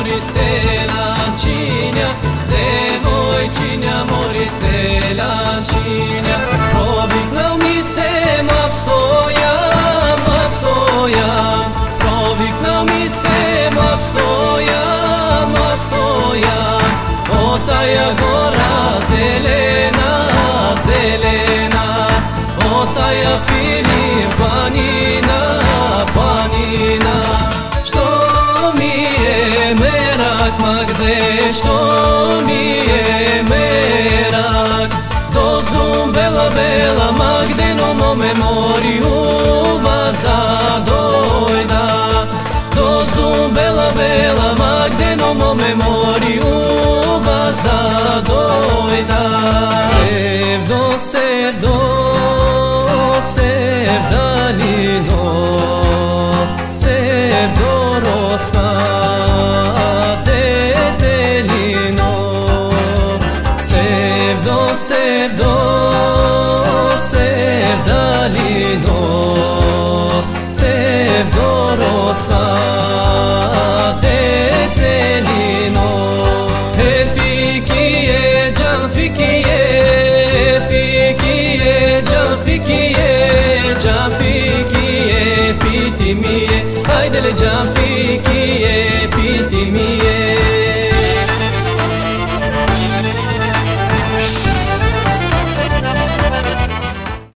mori selančinja, devojčinja mori selančinja. Proviknal mi se mat Stojan, proviknal mi se mat Stojan, otaja gora zelena, zelena, otaja Filip planina, planina. Što mi je merak, ma gde, što mi je merak, dozdum bela, bela, ma gde no mome moriju vas da dojda. Dozdum bela, bela, ma gde no mome moriju vas da dojda. Sevdo, sevdo,